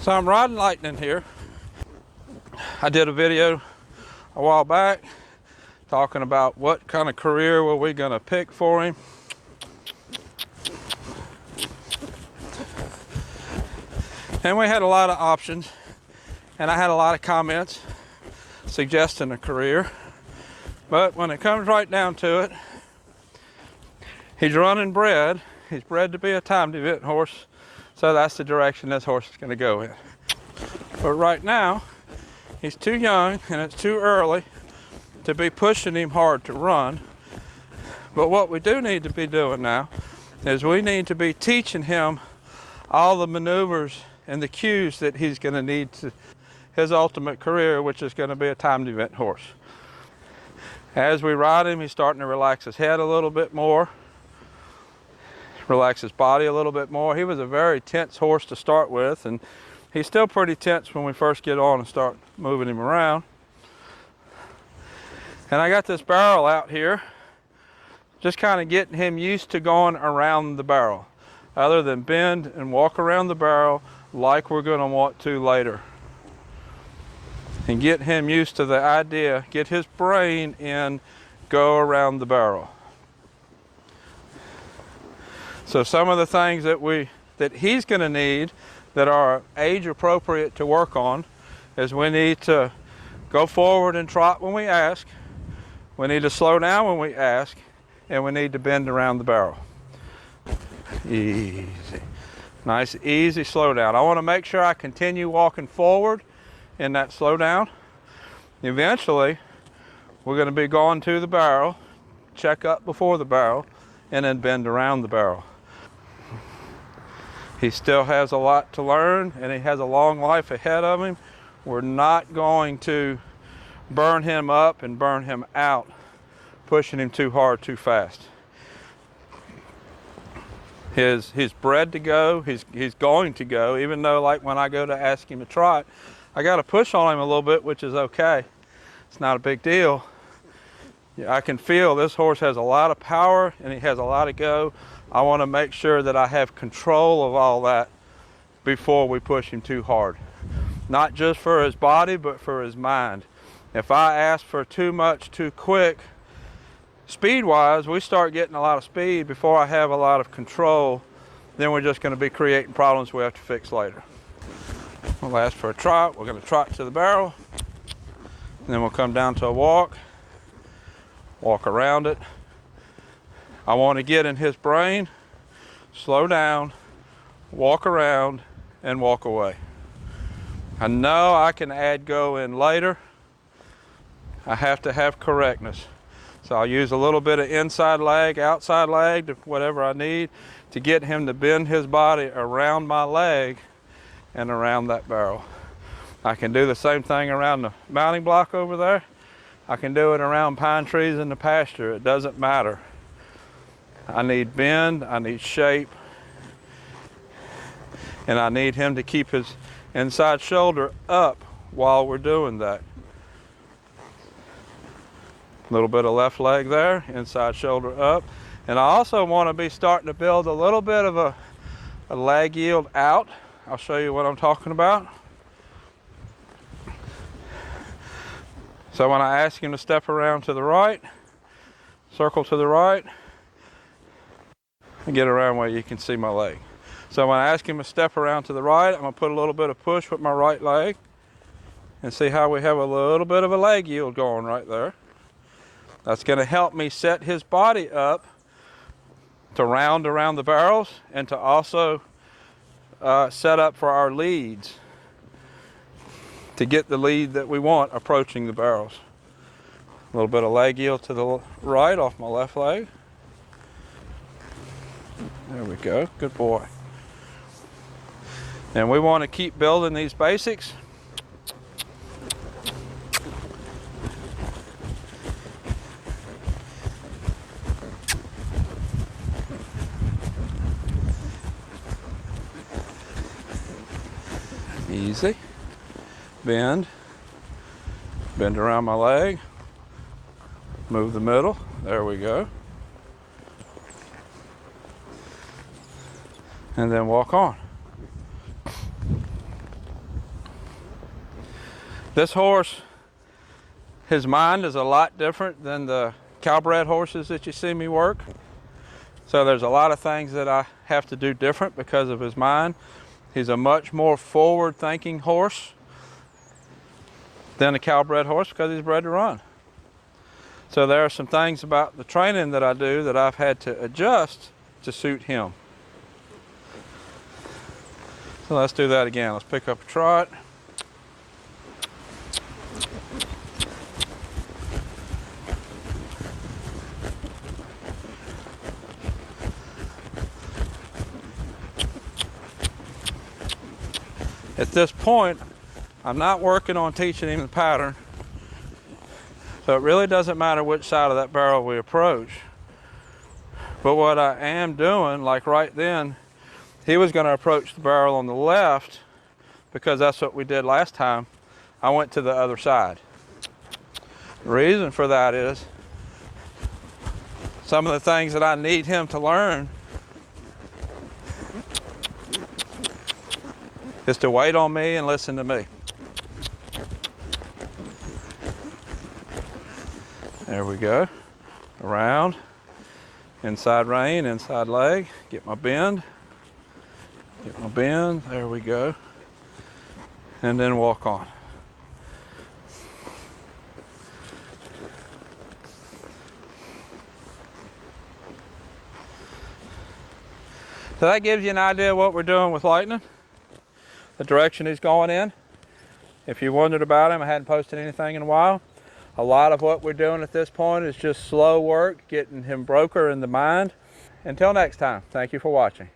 So I'm riding Lightning here. I did a video a while back talking about what kind of career were we gonna pick for him. And we had a lot of options, and I had a lot of comments suggesting a career. But when it comes right down to it, he's running bred. He's bred to be a timed event horse, so that's the direction this horse is gonna go in. But right now, he's too young and it's too early to be pushing him hard to run. But what we do need to be doing now is we need to be teaching him all the maneuvers and the cues that he's going to need to his ultimate career, which is going to be a timed event horse. As we ride him, he's starting to relax his head a little bit more, relax his body a little bit more. He was a very tense horse to start with, and he's still pretty tense when we first get on and start moving him around. And I got this barrel out here, just kind of getting him used to going around the barrel, other than bend and walk around the barrel like we're going to want to later. And get him used to the idea, get his brain in, go around the barrel. So some of the things that he's going to need that are age appropriate to work on is we need to go forward and trot when we ask, we need to slow down when we ask, and we need to bend around the barrel. Easy. Nice, easy slow down. I want to make sure I continue walking forward in that slow down. Eventually, we're going to be going to the barrel, check up before the barrel, and then bend around the barrel. He still has a lot to learn, and he has a long life ahead of him. We're not going to burn him up and burn him out, pushing him too hard, too fast. He's bred to go, he's going to go, even though like when I go to ask him to trot, I got to push on him a little bit, which is okay. It's not a big deal. I can feel this horse has a lot of power and he has a lot of go. I want to make sure that I have control of all that before we push him too hard. Not just for his body, but for his mind. If I ask for too much too quick, speed-wise, we start getting a lot of speed before I have a lot of control, then we're just going to be creating problems we have to fix later. We'll ask for a trot. We're going to trot to the barrel, and then we'll come down to a walk around it. I want to get in his brain, slow down, walk around, and walk away. I know I can add go in later. I have to have correctness. So I'll use a little bit of inside leg, outside leg, whatever I need to get him to bend his body around my leg and around that barrel. I can do the same thing around the mounting block over there. I can do it around pine trees in the pasture. It doesn't matter. I need bend, I need shape, and I need him to keep his inside shoulder up while we're doing that. A little bit of left leg there, inside shoulder up. And I also want to be starting to build a little bit of a leg yield out. I'll show you what I'm talking about. So when I ask him to step around to the right, circle to the right, and get around where you can see my leg. So when I ask him to step around to the right, I'm going to put a little bit of push with my right leg and see how we have a little bit of a leg yield going right there. That's going to help me set his body up to round around the barrels and to also set up for our leads, to get the lead that we want approaching the barrels. A little bit of leg yield to the right off my left leg. There we go, good boy. And we want to keep building these basics. Easy. Bend around my leg, move the middle, there we go. And then walk on. This horse, his mind is a lot different than the Cal-bred horses that you see me work. So there's a lot of things that I have to do different because of his mind. He's a much more forward-thinking horse than a Cal-bred horse because he's bred to run. So there are some things about the training that I do that I've had to adjust to suit him. So let's do that again. Let's pick up a trot. At this point, I'm not working on teaching him the pattern, so it really doesn't matter which side of that barrel we approach. But what I am doing, like right then, he was going to approach the barrel on the left because that's what we did last time. I went to the other side. The reason for that is some of the things that I need him to learn is to wait on me and listen to me. There we go. Around, inside rein, inside leg, get my bend, there we go. And then walk on. So that gives you an idea of what we're doing with Lightning, the direction he's going in. If you wondered about him, I hadn't posted anything in a while. A lot of what we're doing at this point is just slow work, getting him broker in the mind. Until next time, thank you for watching.